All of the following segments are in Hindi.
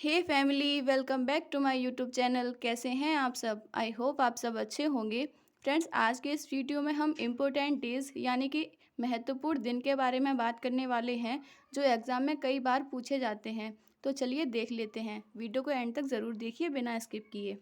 Hey family, welcome back to my YouTube channel. कैसे हैं आप सब? आई होप आप सब अच्छे होंगे। फ्रेंड्स, आज के इस वीडियो में हम इम्पोर्टेंट डेज़ यानी कि महत्वपूर्ण दिन के बारे में बात करने वाले हैं जो एग्ज़ाम में कई बार पूछे जाते हैं। तो चलिए देख लेते हैं। वीडियो को एंड तक ज़रूर देखिए बिना स्किप किए।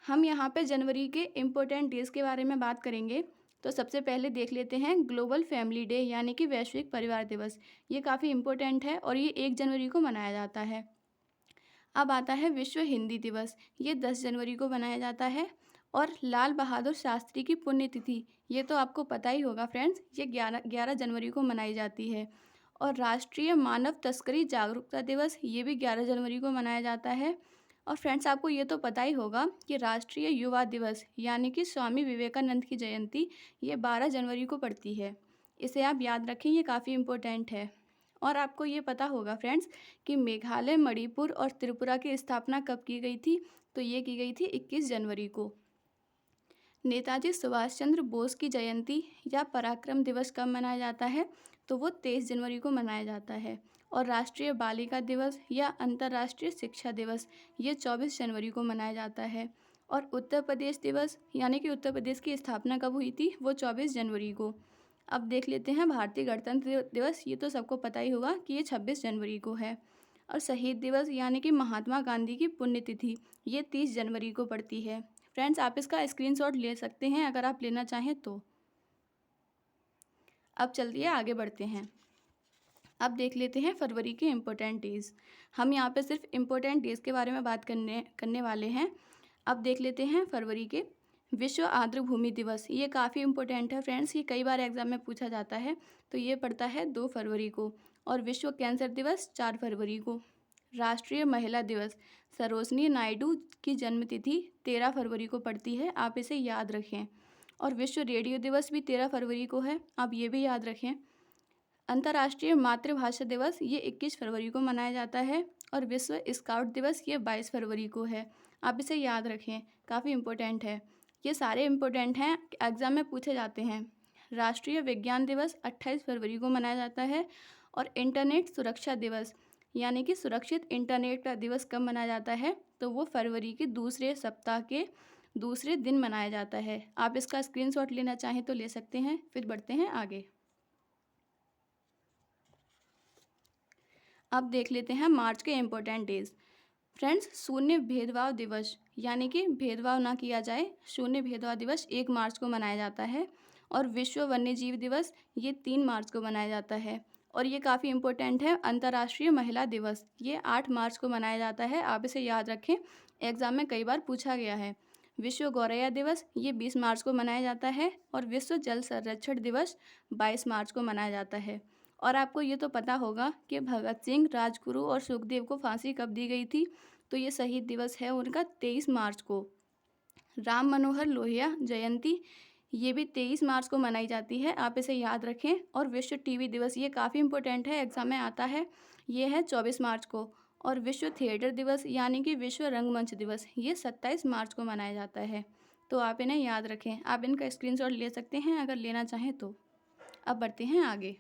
हम यहाँ पे जनवरी के इम्पोर्टेंट डेज़ के बारे में बात करेंगे। तो सबसे पहले देख लेते हैं ग्लोबल फैमिली डे यानी कि वैश्विक परिवार दिवस। ये काफ़ी इम्पोर्टेंट है और ये 1 जनवरी को मनाया जाता है। अब आता है विश्व हिंदी दिवस। ये 10 जनवरी को मनाया जाता है। और लाल बहादुर शास्त्री की पुण्यतिथि, ये तो आपको पता ही होगा फ्रेंड्स, ये 11 जनवरी को मनाई जाती है। और राष्ट्रीय मानव तस्करी जागरूकता दिवस, ये भी 11 जनवरी को मनाया जाता है। और फ्रेंड्स, आपको ये तो पता ही होगा कि राष्ट्रीय युवा दिवस यानी कि स्वामी विवेकानंद की जयंती, ये 12 जनवरी को पड़ती है। इसे आप याद रखें, ये काफ़ी इम्पोर्टेंट है। और आपको ये पता होगा फ्रेंड्स कि मेघालय, मणिपुर और त्रिपुरा की स्थापना कब की गई थी? तो ये की गई थी 21 जनवरी को। नेताजी सुभाष चंद्र बोस की जयंती या पराक्रम दिवस कब मनाया जाता है? तो वो 23 जनवरी को मनाया जाता है। और राष्ट्रीय बालिका दिवस या अंतर्राष्ट्रीय शिक्षा दिवस, ये 24 जनवरी को मनाया जाता है। और उत्तर प्रदेश दिवस यानी कि उत्तर प्रदेश की स्थापना कब हुई थी? वो 24 जनवरी को। अब देख लेते हैं भारतीय गणतंत्र दिवस। ये तो सबको पता ही होगा कि ये 26 जनवरी को है। और शहीद दिवस यानी कि महात्मा गांधी की पुण्यतिथि, ये 30 जनवरी को पड़ती है। फ्रेंड्स, आप इसका स्क्रीनशॉट ले सकते हैं अगर आप लेना चाहें तो। अब चलिए आगे बढ़ते हैं। अब देख लेते हैं फरवरी के इम्पोर्टेंट डेज़। हम यहाँ पे सिर्फ इम्पोर्टेंट डेज़ के बारे में बात करने वाले हैं। अब देख लेते हैं फरवरी के। विश्व आर्द्र भूमि दिवस, ये काफ़ी इम्पोर्टेंट है फ्रेंड्स, ये कई बार एग्जाम में पूछा जाता है। तो ये पड़ता है 2 फरवरी को। और विश्व कैंसर दिवस 4 फरवरी को। राष्ट्रीय महिला दिवस, सरोजनी नायडू की जन्मतिथि 13 फरवरी को पड़ती है, आप इसे याद रखें। और विश्व रेडियो दिवस भी 13 फरवरी को है, आप ये भी याद रखें। अंतर्राष्ट्रीय मातृभाषा दिवस, ये 21 फरवरी को मनाया जाता है। और विश्व स्काउट दिवस, ये 22 फरवरी को है, आप इसे याद रखें, काफ़ी इम्पोर्टेंट है। ये सारे इम्पोर्टेंट हैं, एग्ज़ाम में पूछे जाते हैं। राष्ट्रीय विज्ञान दिवस 28 फरवरी को मनाया जाता है। और इंटरनेट सुरक्षा दिवस यानी कि सुरक्षित इंटरनेट का दिवस कब मनाया जाता है? तो वो फरवरी के दूसरे सप्ताह के दूसरे दिन मनाया जाता है। आप इसका स्क्रीनशॉट लेना चाहें तो ले सकते हैं। फिर बढ़ते हैं आगे। अब देख लेते हैं मार्च के इम्पोर्टेंट डेज़। फ्रेंड्स, शून्य भेदभाव दिवस यानी कि भेदभाव ना किया जाए, शून्य भेदभाव दिवस 1 मार्च को मनाया जाता है। और विश्व वन्यजीव दिवस, ये 3 मार्च को मनाया जाता है। और ये काफ़ी इम्पोर्टेंट है। अंतर्राष्ट्रीय महिला दिवस, ये 8 मार्च को मनाया जाता है, आप इसे याद रखें, एग्ज़ाम में कई बार पूछा गया है। विश्व गौरैया दिवस, ये 20 मार्च को मनाया जाता है। और विश्व जल संरक्षण दिवस 22 मार्च को मनाया जाता है। और आपको ये तो पता होगा कि भगत सिंह, राजगुरु और सुखदेव को फांसी कब दी गई थी? तो ये शहीद दिवस है उनका 23 मार्च को। राम मनोहर लोहिया जयंती, ये भी 23 मार्च को मनाई जाती है, आप इसे याद रखें। और विश्व टीवी दिवस, ये काफ़ी इंपॉर्टेंट है, एग्जाम में आता है, ये है 24 मार्च को। और विश्व थिएटर दिवस यानी कि विश्व रंगमंच दिवस, ये 27 मार्च को मनाया जाता है। तो आप इन्हें याद रखें, आप इनका स्क्रीनशॉट ले सकते हैं अगर लेना चाहें तो। अब बढ़ते हैं आगे।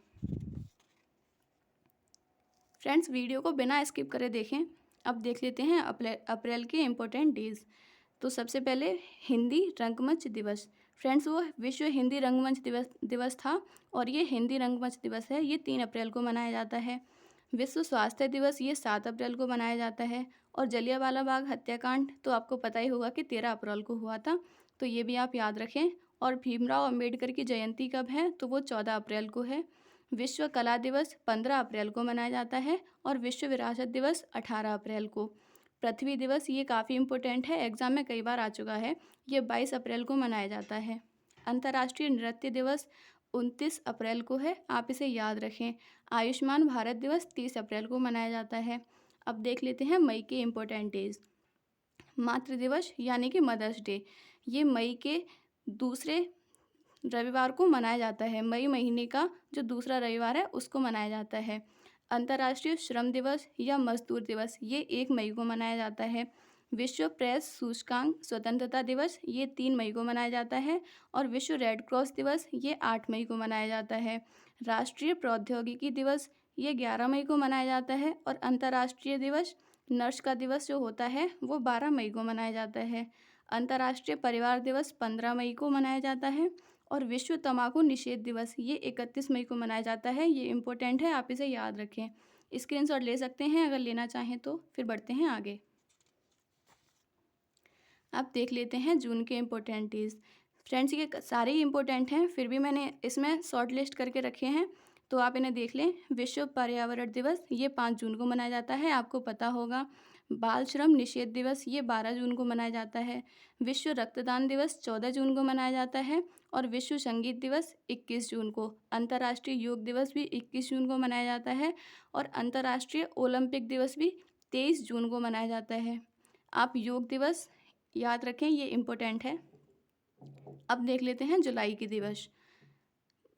फ्रेंड्स, वीडियो को बिना स्किप करे देखें। अब देख लेते हैं अप्रैल के इम्पोर्टेंट डेज़। तो सबसे पहले हिंदी रंगमंच दिवस। फ्रेंड्स, वो विश्व हिंदी रंगमंच दिवस था। और ये हिंदी रंगमंच दिवस है, ये 3 अप्रैल को मनाया जाता है। विश्व स्वास्थ्य दिवस, ये 7 अप्रैल को मनाया जाता है। और जलियांवाला बाग हत्याकांड तो आपको पता ही होगा कि 13 अप्रैल को हुआ था, तो ये भी आप याद रखें। और भीमराव अंबेडकर की जयंती कब है? तो वो 14 अप्रैल को है। विश्व कला दिवस 15 अप्रैल को मनाया जाता है। और विश्व विरासत दिवस 18 अप्रैल को। पृथ्वी दिवस, ये काफ़ी इम्पोर्टेंट है, एग्जाम में कई बार आ चुका है, ये 22 अप्रैल को मनाया जाता है। अंतर्राष्ट्रीय नृत्य दिवस 29 अप्रैल को है, आप इसे याद रखें। आयुष्मान भारत दिवस 30 अप्रैल को मनाया जाता है। अब देख लेते हैं मई के इम्पोर्टेंट डेज। मातृ दिवस यानी कि मदर्स डे, ये मई के दूसरे रविवार को मनाया जाता है। मई महीने का जो दूसरा रविवार है उसको मनाया जाता है। अंतर्राष्ट्रीय श्रम दिवस या मजदूर दिवस, ये 1 मई को मनाया जाता है। विश्व प्रेस सूचकांक स्वतंत्रता दिवस, ये 3 मई को मनाया जाता है। और विश्व रेड क्रॉस दिवस, ये 8 मई को मनाया जाता है। राष्ट्रीय प्रौद्योगिकी दिवस ये 11 मई को मनाया जाता है। और अंतर्राष्ट्रीय दिवस नर्स का दिवस जो होता है वो 12 मई को मनाया जाता है। अंतर्राष्ट्रीय परिवार दिवस 15 मई को मनाया जाता है। और विश्व तंबाकू निषेध दिवस ये 31 मई को मनाया जाता है। ये इम्पोर्टेंट है, आप इसे याद रखें। स्क्रीनशॉट ले सकते हैं अगर लेना चाहें तो। फिर बढ़ते हैं आगे। अब देख लेते हैं जून के इम्पोर्टेंट डेज। फ्रेंड्स ये सारे ही इम्पोर्टेंट हैं, फिर भी मैंने इसमें शॉर्ट लिस्ट करके रखे हैं, तो आप इन्हें देख लें। विश्व पर्यावरण दिवस ये 5 जून को मनाया जाता है, आपको पता होगा। बाल श्रम निषेध दिवस ये 12 जून को मनाया जाता है। विश्व रक्तदान दिवस 14 जून को मनाया जाता है। और विश्व संगीत दिवस 21 जून को। अंतर्राष्ट्रीय योग दिवस भी 21 जून को मनाया जाता है। और अंतर्राष्ट्रीय ओलंपिक दिवस भी 23 जून को मनाया जाता है। आप योग दिवस याद रखें, ये इम्पोर्टेंट है। अब देख लेते हैं जुलाई की दिवस।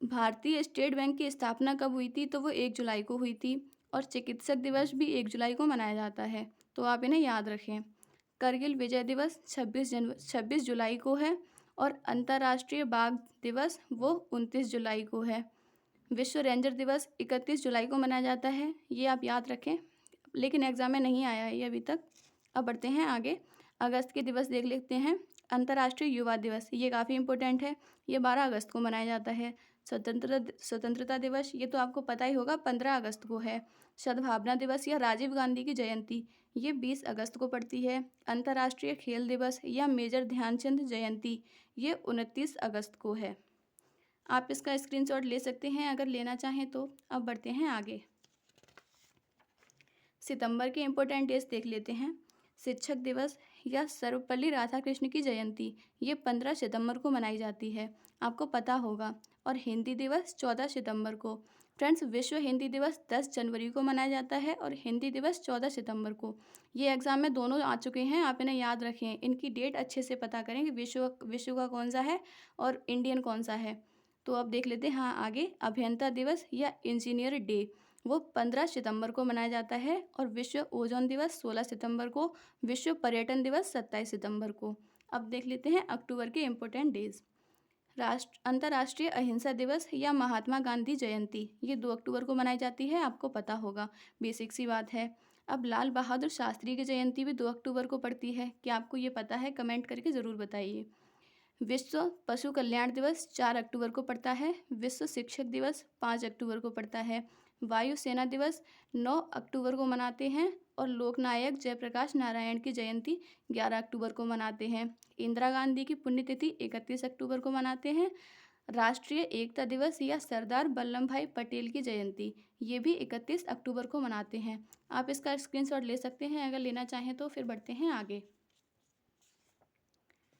भारतीय स्टेट बैंक की स्थापना कब हुई थी? तो वो 1 जुलाई को हुई थी। और चिकित्सक दिवस भी 1 जुलाई को मनाया जाता है, तो आप इन्हें याद रखें। करगिल विजय दिवस 26 जुलाई को है। और अंतर्राष्ट्रीय बाघ दिवस वो 29 जुलाई को है। विश्व रेंजर दिवस 31 जुलाई को मनाया जाता है, ये आप याद रखें, लेकिन एग्ज़ाम में नहीं आया है ये अभी तक। अब बढ़ते हैं आगे। अगस्त के दिवस देख लेते हैं। अंतर्राष्ट्रीय युवा दिवस ये काफ़ी इम्पोर्टेंट है, ये 12 अगस्त को मनाया जाता है। स्वतंत्रता दिवस ये तो आपको पता ही होगा, 15 अगस्त को है। सद्भावना दिवस या राजीव गांधी की जयंती ये 20 अगस्त को पड़ती है। अंतर्राष्ट्रीय खेल दिवस या मेजर ध्यानचंद जयंती ये 29 अगस्त को है। आप इसका स्क्रीनशॉट ले सकते हैं अगर लेना चाहें तो। अब बढ़ते हैं आगे। सितंबर के इम्पोर्टेंट डेज देख लेते हैं। शिक्षक दिवस या सर्वपल्ली राधाकृष्ण की जयंती ये 15 सितंबर को मनाई जाती है, आपको पता होगा। और हिंदी दिवस 14 सितंबर को। फ्रेंड्स विश्व हिंदी दिवस 10 जनवरी को मनाया जाता है और हिंदी दिवस 14 सितंबर को। ये एग्ज़ाम में दोनों आ चुके हैं, आप इन्हें याद रखें। इनकी डेट अच्छे से पता करें कि विश्व का कौन सा है और इंडियन कौन सा है। तो अब देख लेते हैं हाँ आगे। अभियंता दिवस या इंजीनियर डे वो 15 सितंबर को मनाया जाता है। और विश्व ओजोन दिवस 16 सितंबर को। विश्व पर्यटन दिवस 27 सितंबर को। अब देख लेते हैं अक्टूबर के इम्पोर्टेंट डेज। अंतर्राष्ट्रीय अहिंसा दिवस या महात्मा गांधी जयंती ये 2 अक्टूबर को मनाई जाती है, आपको पता होगा, बेसिक सी बात है। अब लाल बहादुर शास्त्री की जयंती भी 2 अक्टूबर को पड़ती है, क्या आपको ये पता है? कमेंट करके ज़रूर बताइए। विश्व पशु कल्याण दिवस 4 अक्टूबर को पड़ता है। विश्व शिक्षक दिवस 5 अक्टूबर को पड़ता है। वायुसेना दिवस 9 अक्टूबर को मनाते हैं। और लोकनायक जयप्रकाश नारायण की जयंती 11 अक्टूबर को मनाते हैं। इंदिरा गांधी की पुण्यतिथि 31 अक्टूबर को मनाते हैं। राष्ट्रीय एकता दिवस या सरदार वल्लभ भाई पटेल की जयंती ये भी 31 अक्टूबर को मनाते हैं। आप इसका स्क्रीनशॉट ले सकते हैं अगर लेना चाहें तो। फिर बढ़ते हैं आगे।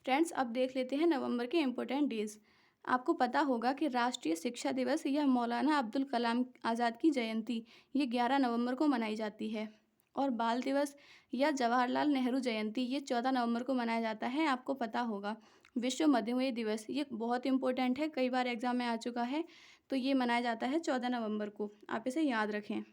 फ्रेंड्स अब देख लेते हैं नवंबर के इम्पोर्टेंट डेज। आपको पता होगा कि राष्ट्रीय शिक्षा दिवस या मौलाना अब्दुल कलाम आज़ाद की जयंती ये 11 नवंबर को मनाई जाती है। और बाल दिवस या जवाहरलाल नेहरू जयंती ये 14 नवंबर को मनाया जाता है, आपको पता होगा। विश्व मधुमेह दिवस ये बहुत इंपॉर्टेंट है, कई बार एग्जाम में आ चुका है, तो ये मनाया जाता है 14 नवंबर को, आप इसे याद रखें।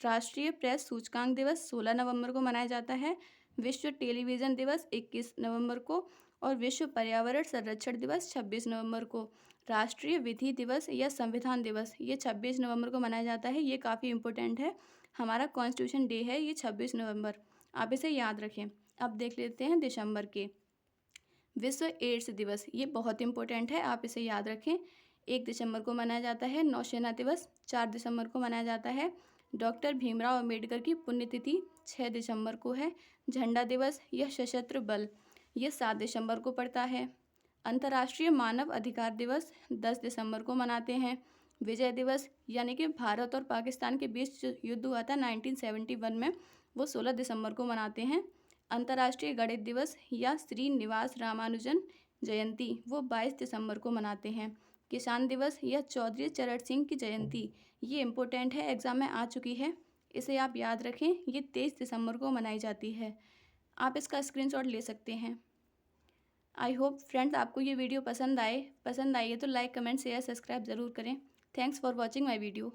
राष्ट्रीय प्रेस सूचकांक दिवस 16 नवंबर को मनाया जाता है। विश्व टेलीविज़न दिवस 21 नवंबर को। और विश्व पर्यावरण संरक्षण दिवस 26 नवंबर को। राष्ट्रीय विधि दिवस या संविधान दिवस ये 26 नवंबर को मनाया जाता है, ये काफ़ी इंपॉर्टेंट है, हमारा कॉन्स्टिट्यूशन डे है ये 26 नवंबर, आप इसे याद रखें। अब देख लेते हैं दिसंबर के। विश्व एड्स दिवस ये बहुत इंपॉर्टेंट है, आप इसे याद रखें। 1 दिसंबर को मनाया जाता है। नौसेना दिवस 4 दिसंबर को मनाया जाता है। डॉक्टर भीमराव अंबेडकर की पुण्यतिथि 6 दिसंबर को है। झंडा दिवस या सशस्त्र बल ये 7 दिसंबर को पड़ता है। अंतर्राष्ट्रीय मानव अधिकार दिवस 10 दिसंबर को मनाते हैं। विजय दिवस यानी कि भारत और पाकिस्तान के बीच जो युद्ध हुआ था 1971 में, वो 16 दिसंबर को मनाते हैं। अंतर्राष्ट्रीय गणित दिवस या श्रीनिवास रामानुजन जयंती वो 22 दिसंबर को मनाते हैं। किसान दिवस या चौधरी चरण सिंह की जयंती ये इम्पोर्टेंट है, एग्ज़ाम में आ चुकी है, इसे आप याद रखें, ये 23 दिसंबर को मनाई जाती है, आप इसका स्क्रीनशॉट ले सकते हैं। आई होप फ्रेंड्स आपको ये वीडियो पसंद आई है तो लाइक कमेंट शेयर सब्सक्राइब ज़रूर करें। Thanks for watching my video.